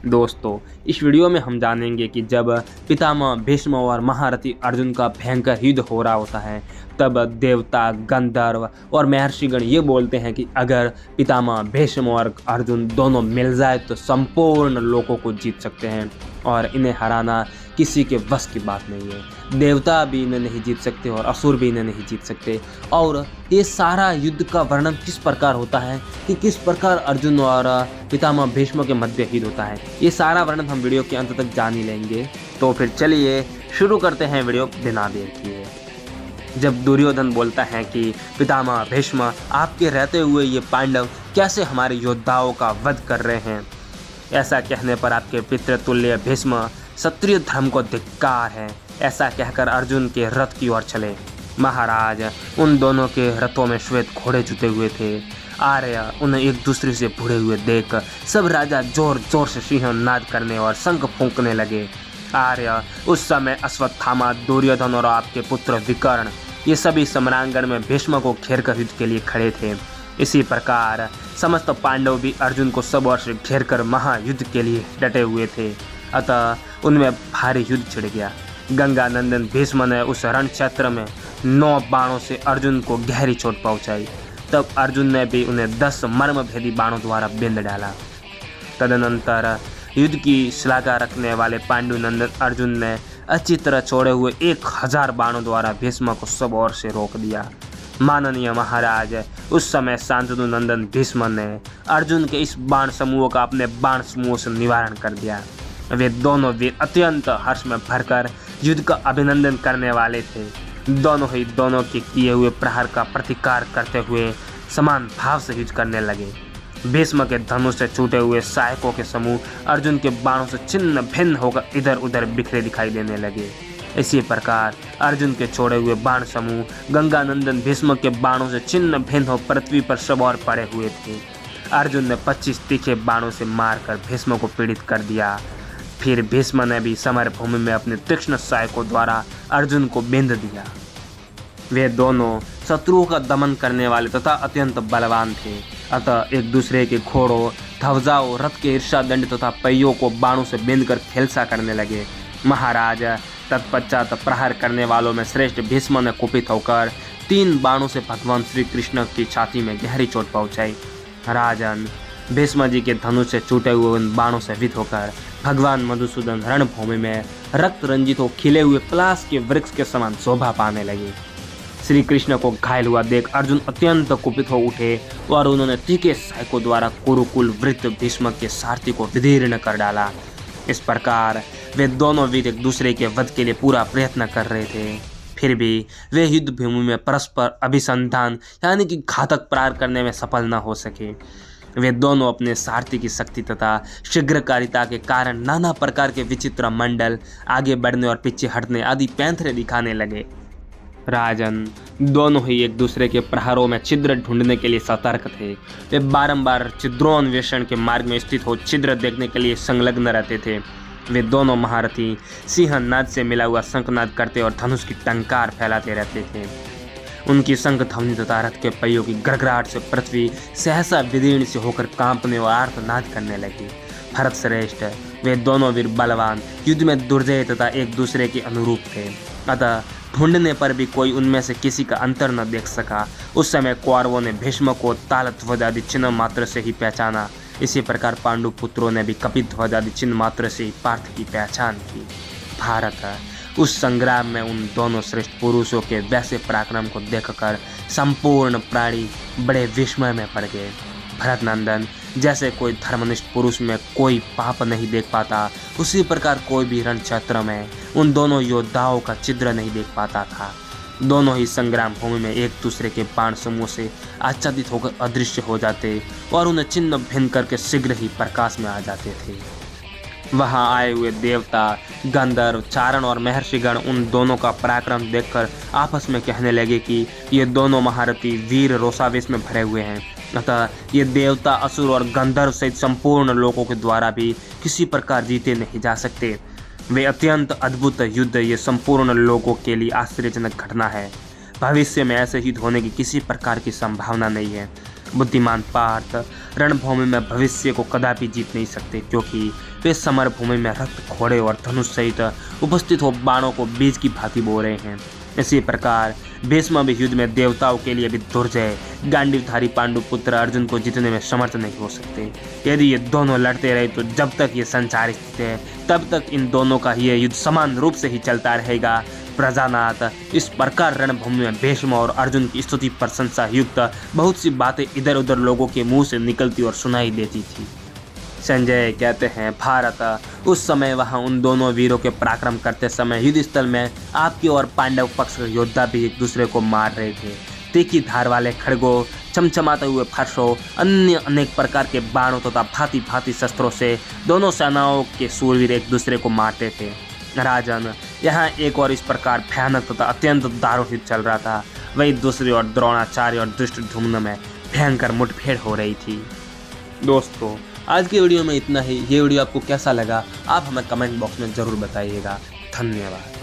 दोस्तों, इस वीडियो में हम जानेंगे कि जब पितामह भीष्म और महारथी अर्जुन का भयंकर युद्ध हो रहा होता है, तब देवता, गंधर्व और महर्षिगण ये बोलते हैं कि अगर पितामह भीष्म और अर्जुन दोनों मिल जाए तो संपूर्ण लोगों को जीत सकते हैं और इन्हें हराना किसी के बस की बात नहीं है। देवता भी इन्हें नहीं जीत सकते और असुर भी इन्हें नहीं जीत सकते। और ये सारा युद्ध का वर्णन किस प्रकार होता है कि किस प्रकार अर्जुन और पितामह भीष्म के मध्य युद्ध होता है, ये सारा वर्णन हम वीडियो के अंत तक जान ही लेंगे। तो फिर चलिए शुरू करते हैं वीडियो बिना देर किए। जब दुर्योधन बोलता है कि पितामह भीष्म, आपके रहते हुए ये पांडव कैसे हमारे योद्धाओं का वध कर रहे हैं। ऐसा कहने पर आपके पितृतुल्य भीष्म, क्षत्रिय धर्म को धिक्कार है। ऐसा कहकर अर्जुन के रथ की ओर चले। महाराज, उन दोनों के रथों में श्वेत घोड़े जुटे हुए थे। आर्य उन्हें एक दूसरे से भिड़े हुए देख सब राजा जोर जोर से सिंह नाद करने और शंख फूंकने लगे। आर्य उस समय अश्वत्थामा, दुर्योधन और आपके पुत्र विकर्ण, ये सभी सम्रांगण में भीष्म को घेर कर युद्ध के लिए खड़े थे। इसी प्रकार समस्त पांडव भी अर्जुन को सब ओर से घेर कर महायुद्ध के लिए डटे हुए थे। अतः उनमें भारी युद्ध छिड़ गया। गंगा नंदन भीष्म ने उस रण क्षेत्र में 9 बाणों से अर्जुन को गहरी चोट पहुंचाई। तब अर्जुन ने भी उन्हें 10 मर्मभेदी बाणों द्वारा बिंद डाला। तदनंतर युद्ध की श्लाघा रखने वाले पांडुनंदन अर्जुन ने अच्छी तरह छोड़े हुए 1000 बाणों द्वारा भीष्म को सब ओर से रोक दिया। माननीय महाराज, उस समय शांतनु नंदन भीष्म ने अर्जुन के इस बाण समूह का अपने बाण समूह से निवारण कर दिया। वे दोनों वीर अत्यंत हर्ष में भरकर युद्ध का अभिनंदन करने वाले थे। दोनों ही दोनों के किए हुए प्रहार का प्रतिकार करते हुए समान भाव से युद्ध करने लगे। भीष्म के धनुष से छूटे हुए सहायकों के समूह अर्जुन के बाणों से छिन्न भिन्न होकर इधर उधर बिखरे दिखाई देने लगे। इसी प्रकार अर्जुन के छोड़े हुए बाण समूह गंगानंदन भीष्म के बाणों से छिन्न भिन्न हो पृथ्वी पर सवार पड़े हुए थे। अर्जुन ने 25 तीखे बाणों से मारकर भीष्म को पीड़ित कर दिया। फिर भीष्म ने भी समर भूमि में अपने तीक्ष्ण सहायकों द्वारा अर्जुन को बिंद दिया। वे दोनों शत्रुओं का दमन करने वाले तथा अत्यंत बलवान थे। अतः एक दूसरे के घोड़ों, ध्वजाओं, रथ के ईर्षा दंड तथा पहियों को बाणों से बिंद कर खेलसा करने लगे। महाराज, तत्पश्चात प्रहार करने वालों में श्रेष्ठ भीष्म ने कुपित होकर 3 बाणों से भगवान श्री कृष्ण की छाती में गहरी चोट पहुंचाई। राजन, भीष्म जी के धनुष से छूटे हुए उन बाणों से विध होकर भगवान मधुसूदन रणभूमि में रक्त रंजित हो खिले हुए पलाश के वृक्ष के समान शोभा पाने लगे। श्री कृष्ण को घायल हुआ देख अर्जुन अत्यंत कुपित हो उठे और उन्होंने तीखे सहायकों द्वारा कुरुकुल वृत्त भीष्म के सारथी को विदीर्ण कर डाला। इस प्रकार वे दोनों वीर एक दूसरे के वध के लिए पूरा प्रयत्न कर रहे थे। फिर भी वे युद्ध भूमि में परस्पर अभिसंधान यानी कि घातक प्रहार करने में सफल न हो सके। वे दोनों अपने सारथी की शक्ति तथा शीघ्रकारिता के कारण नाना प्रकार के विचित्र मंडल, आगे बढ़ने और पीछे हटने आदि पैंतरे दिखाने लगे। राजन, दोनों ही एक दूसरे के प्रहारों में छिद्र ढूंढने के लिए सतर्क थे। वे बारंबार छिद्रोन्वेषण के मार्ग में स्थित हो छिद्र देखने के लिए संलग्न रहते थे। वे दोनों महारथी सिंहनाद से मिला हुआ शंखनाद करते और धनुष की टंकार फैलाते रहते थे। उनकी शंख ध्वनि तथा रथ के पहियों की गड़गड़ाहट से पृथ्वी सहसा विदीर्ण से होकर कांपने और आर्तनाद करने लगी। भरत श्रेष्ठ, वे दोनों वीर बलवान, युद्ध में दुर्जय तथा एक दूसरे के अनुरूप थे। अतः ढूंढने पर भी कोई उनमें से किसी का अंतर न देख सका। उस समय कौरवों ने भीष्म को तालध्वज आदि चिन्ह मात्र से ही पहचाना। इसी प्रकार पांडु पुत्रों ने भी कपिध्वज आदि चिन्ह मात्र से ही पार्थ की पहचान की। भारत, उस संग्राम में उन दोनों श्रेष्ठ पुरुषों के वैसे पराक्रम को देखकर संपूर्ण प्राणी बड़े विस्मय में पड़ गए। भरतनंदन, जैसे कोई धर्मनिष्ठ पुरुष में कोई पाप नहीं देख पाता, उसी प्रकार कोई भी रण क्षेत्र में उन दोनों योद्धाओं का छिद्र नहीं देख पाता था। दोनों ही संग्राम भूमि में एक दूसरे के बाण समूह से आच्छादित होकर अदृश्य हो जाते और उन्हें छिन्न भिन्न करके शीघ्र ही प्रकाश में आ जाते थे। वहां आए हुए देवता, गंधर्व, चारण और महर्षिगण उन दोनों का पराक्रम देखकर आपस में कहने लगे कि ये दोनों महारथी वीर रोषावेश में भरे हुए हैं। अतः ये देवता, असुर और गंधर्व सहित संपूर्ण लोगों के द्वारा भी किसी प्रकार जीते नहीं जा सकते। वे अत्यंत अद्भुत युद्ध ये संपूर्ण लोगों के लिए आश्चर्यजनक घटना है। भविष्य में ऐसे युद्ध होने की किसी प्रकार की संभावना नहीं है। बुद्धिमान पार्थ रणभूमि में भविष्य को कदापि जीत नहीं सकते, क्योंकि वे समर भूमि में रक्त, घोड़े और धनुष सहित उपस्थित हो बाणों को बीज की भांति बो रहे हैं। इसी प्रकार भीष्म भी युद्ध में देवताओं के लिए भी दुर्जय गांडीवधारी पांडु पुत्र अर्जुन को जीतने में समर्थ नहीं हो सकते। यदि ये दोनों लड़ते रहे तो जब तक ये संसार स्थित है तब तक इन दोनों का ये युद्ध समान रूप से ही चलता रहेगा। प्रजानाथ, इस प्रकार रणभूमि में भीष्म और अर्जुन की स्तुति प्रशंसा युक्त बहुत सी बातें इधर उधर लोगों के मुंह से निकलती और सुनाई देती थी। संजय कहते हैं, भारत, उस समय वहां उन दोनों वीरों के पराक्रम करते समय युद्ध स्थल में आपके और पांडव पक्ष के योद्धा भी एक दूसरे को मार रहे थे। तीखी धार वाले खड़गों, चमचमाते हुए फर्शों, अन्य अनेक प्रकार के बाणों तथा भांति भांति शस्त्रों से दोनों सेनाओं के सूरवीर एक दूसरे को मारते थे। राजन, यहाँ एक और इस प्रकार भयानक तथा अत्यंत दारुण युद्ध चल रहा था। वही दूसरी ओर द्रोणाचार्य और धृष्टद्युम्न में भयंकर मुठभेड़ हो रही थी। दोस्तों, आज की वीडियो में इतना ही। ये वीडियो आपको कैसा लगा आप हमें कमेंट बॉक्स में ज़रूर बताइएगा। धन्यवाद।